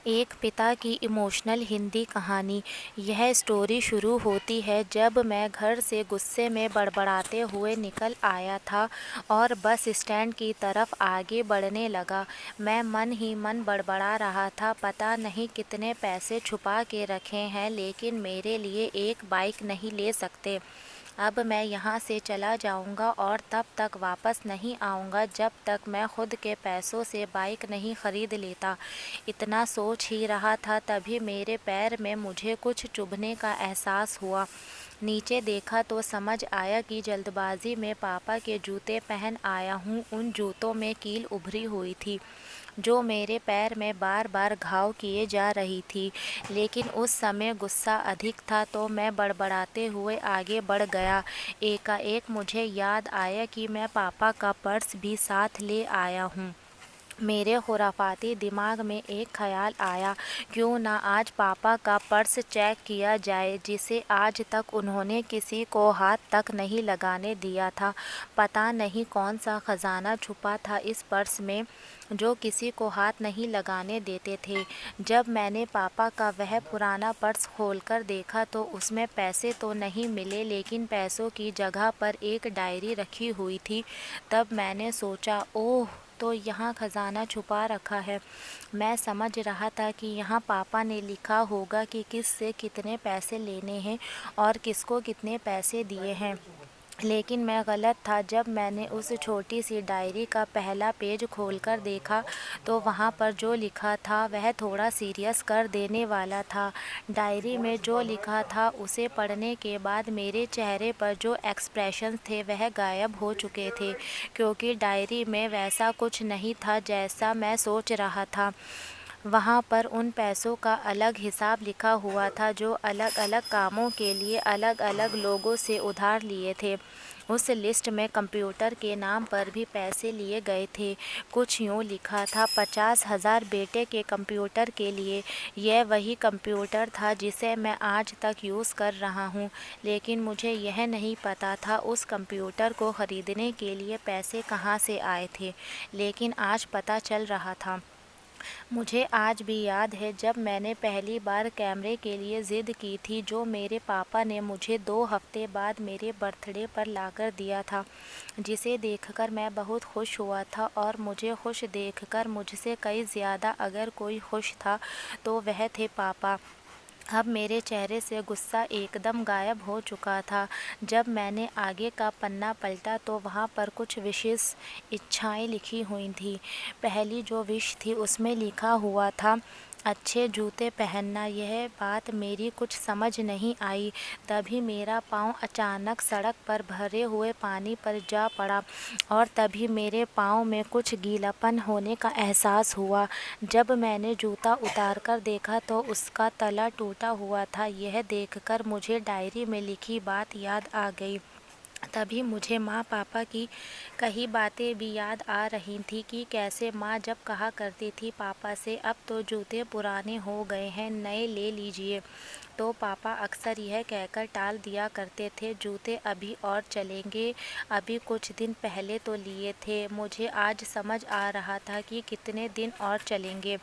एक पिता की इमोशनल हिंदी कहानी। यह स्टोरी शुरू होती है जब मैं घर से गुस्से में बड़बड़ाते हुए निकल आया था और बस स्टैंड की तरफ आगे बढ़ने लगा। मैं मन ही मन बड़बड़ा रहा था, पता नहीं कितने पैसे छुपा के रखे हैं लेकिन मेरे लिए एक बाइक नहीं ले सकते। अब मैं यहाँ से चला जाऊँगा और तब तक वापस नहीं आऊँगा जब तक मैं खुद के पैसों से बाइक नहीं ख़रीद लेता। इतना सोच ही रहा था तभी मेरे पैर में मुझे कुछ चुभने का एहसास हुआ। नीचे देखा तो समझ आया कि जल्दबाजी में पापा के जूते पहन आया हूँ। उन जूतों में कील उभरी हुई थी जो मेरे पैर में बार बार घाव किए जा रही थी, लेकिन उस समय गुस्सा अधिक था तो मैं बड़बड़ाते हुए आगे बढ़ गया। एकाएक मुझे याद आया कि मैं पापा का पर्स भी साथ ले आया हूँ। मेरे खुराफाती दिमाग में एक ख्याल आया, क्यों ना आज पापा का पर्स चेक किया जाए जिसे आज तक उन्होंने किसी को हाथ तक नहीं लगाने दिया था। पता नहीं कौन सा खजाना छुपा था इस पर्स में जो किसी को हाथ नहीं लगाने देते थे। जब मैंने पापा का वह पुराना पर्स खोलकर देखा तो उसमें पैसे तो नहीं मिले, लेकिन पैसों की जगह पर एक डायरी रखी हुई थी। तब मैंने सोचा, ओह, तो यहाँ खजाना छुपा रखा है। मैं समझ रहा था कि यहाँ पापा ने लिखा होगा कि किस से कितने पैसे लेने हैं और किसको कितने पैसे दिए हैं। लेकिन मैं गलत था। जब मैंने उस छोटी सी डायरी का पहला पेज खोलकर देखा तो वहाँ पर जो लिखा था वह थोड़ा सीरियस कर देने वाला था। डायरी में जो लिखा था उसे पढ़ने के बाद मेरे चेहरे पर जो एक्सप्रेशंस थे वह गायब हो चुके थे, क्योंकि डायरी में वैसा कुछ नहीं था जैसा मैं सोच रहा था। वहाँ पर उन पैसों का अलग हिसाब लिखा हुआ था जो अलग अलग कामों के लिए अलग अलग लोगों से उधार लिए थे। उस लिस्ट में कंप्यूटर के नाम पर भी पैसे लिए गए थे। कुछ यूँ लिखा था, 50,000 बेटे के कंप्यूटर के लिए। यह वही कंप्यूटर था जिसे मैं आज तक यूज़ कर रहा हूँ, लेकिन मुझे यह नहीं पता था उस कंप्यूटर को ख़रीदने के लिए पैसे कहाँ से आए थे। लेकिन आज पता चल रहा था। मुझे आज भी याद है जब मैंने पहली बार कैमरे के लिए ज़िद की थी जो मेरे पापा ने मुझे 2 हफ्ते बाद मेरे बर्थडे पर लाकर दिया था, जिसे देखकर मैं बहुत खुश हुआ था। और मुझे खुश देखकर मुझसे कई ज़्यादा अगर कोई खुश था तो वह थे पापा। अब मेरे चेहरे से गुस्सा एकदम गायब हो चुका था। जब मैंने आगे का पन्ना पलटा तो वहाँ पर कुछ विशेष इच्छाएं लिखी हुई थी। पहली जो विश थी उसमें लिखा हुआ था, अच्छे जूते पहनना। यह बात मेरी कुछ समझ नहीं आई। तभी मेरा पाँव अचानक सड़क पर भरे हुए पानी पर जा पड़ा और तभी मेरे पाँव में कुछ गीलापन होने का एहसास हुआ। जब मैंने जूता उतार कर देखा तो उसका तला टूटा हुआ था। यह देखकर मुझे डायरी में लिखी बात याद आ गई। तभी मुझे माँ पापा की कही बातें भी याद आ रही थी कि कैसे माँ जब कहा करती थी पापा से, अब तो जूते पुराने हो गए हैं, नए ले लीजिए, तो पापा अक्सर यह कहकर टाल दिया करते थे, जूते अभी और चलेंगे, अभी कुछ दिन पहले तो लिए थे। मुझे आज समझ आ रहा था कि कितने दिन और चलेंगे।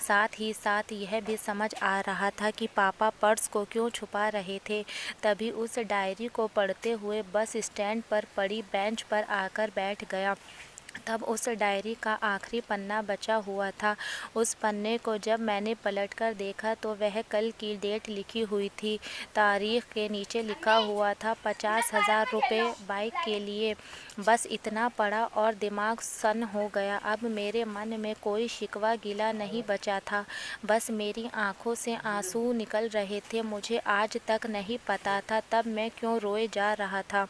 साथ ही साथ यह भी समझ आ रहा था कि पापा पर्स को क्यों छुपा रहे थे। तभी उस डायरी को पढ़ते हुए बस स्टैंड पर पड़ी बेंच पर आकर बैठ गया। तब उस डायरी का आखिरी पन्ना बचा हुआ था। उस पन्ने को जब मैंने पलटकर देखा तो वह कल की डेट लिखी हुई थी। तारीख के नीचे लिखा हुआ था 50,000 रुपये बाइक के लिए। बस इतना पढ़ा और दिमाग सन्न हो गया। अब मेरे मन में कोई शिकवा गिला नहीं बचा था, बस मेरी आंखों से आंसू निकल रहे थे। मुझे आज तक नहीं पता था तब मैं क्यों रोए जा रहा था।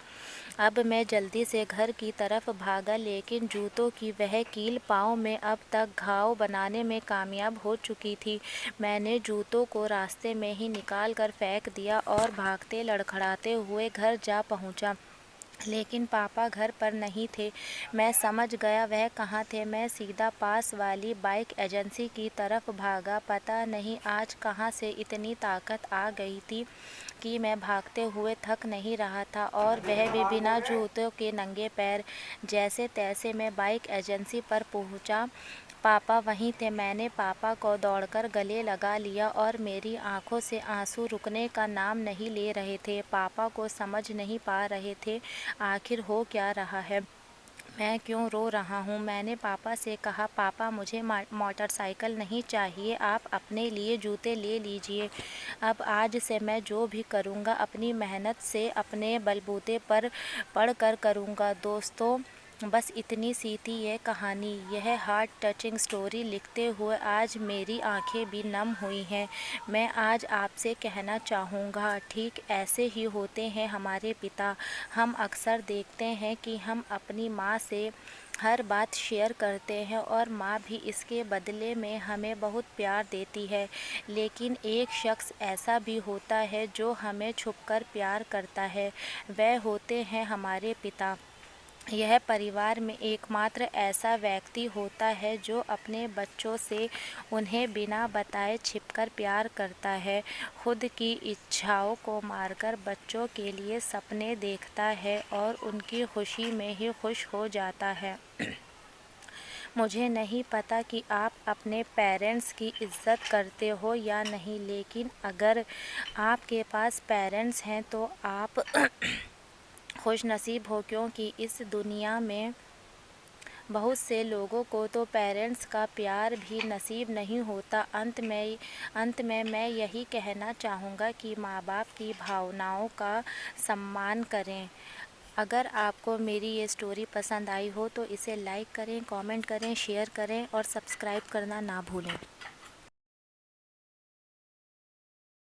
अब मैं जल्दी से घर की तरफ भागा, लेकिन जूतों की वह कील पाँव में अब तक घाव बनाने में कामयाब हो चुकी थी। मैंने जूतों को रास्ते में ही निकाल कर फेंक दिया और भागते लड़खड़ाते हुए घर जा पहुंचा। लेकिन पापा घर पर नहीं थे। मैं समझ गया वह कहाँ थे। मैं सीधा पास वाली बाइक एजेंसी की तरफ भागा। पता नहीं आज कहाँ से इतनी ताकत आ गई थी कि मैं भागते हुए थक नहीं रहा था, और वह भी बिना जूतों के नंगे पैर। जैसे तैसे मैं बाइक एजेंसी पर पहुंचा पापा वहीं थे। मैंने पापा को दौड़कर गले लगा लिया और मेरी आंखों से आंसू रुकने का नाम नहीं ले रहे थे। पापा को समझ नहीं पा रहे थे आखिर हो क्या रहा है, मैं क्यों रो रहा हूँ। मैंने पापा से कहा, पापा मुझे मोटरसाइकिल नहीं चाहिए, आप अपने लिए जूते ले लीजिए। अब आज से मैं जो भी करूँगा अपनी मेहनत से अपने बलबूते पर पढ़ कर करूँगा। दोस्तों, बस इतनी सी थी ये कहानी। यह हार्ट टचिंग स्टोरी लिखते हुए आज मेरी आंखें भी नम हुई हैं। मैं आज आपसे कहना चाहूँगा, ठीक ऐसे ही होते हैं हमारे पिता। हम अक्सर देखते हैं कि हम अपनी माँ से हर बात शेयर करते हैं और माँ भी इसके बदले में हमें बहुत प्यार देती है। लेकिन एक शख्स ऐसा भी होता है जो हमें छुपकर प्यार करता है, वह होते हैं हमारे पिता। यह परिवार में एकमात्र ऐसा व्यक्ति होता है जो अपने बच्चों से उन्हें बिना बताए छिपकर प्यार करता है, खुद की इच्छाओं को मारकर बच्चों के लिए सपने देखता है और उनकी खुशी में ही खुश हो जाता है। मुझे नहीं पता कि आप अपने पेरेंट्स की इज़्ज़त करते हो या नहीं, लेकिन अगर आपके पास पेरेंट्स हैं तो आप खुशनसीब हो, क्योंकि इस दुनिया में बहुत से लोगों को तो पेरेंट्स का प्यार भी नसीब नहीं होता। अंत में मैं यही कहना चाहूँगा कि माँ बाप की भावनाओं का सम्मान करें। अगर आपको मेरी ये स्टोरी पसंद आई हो तो इसे लाइक करें, कमेंट करें, शेयर करें और सब्सक्राइब करना ना भूलें।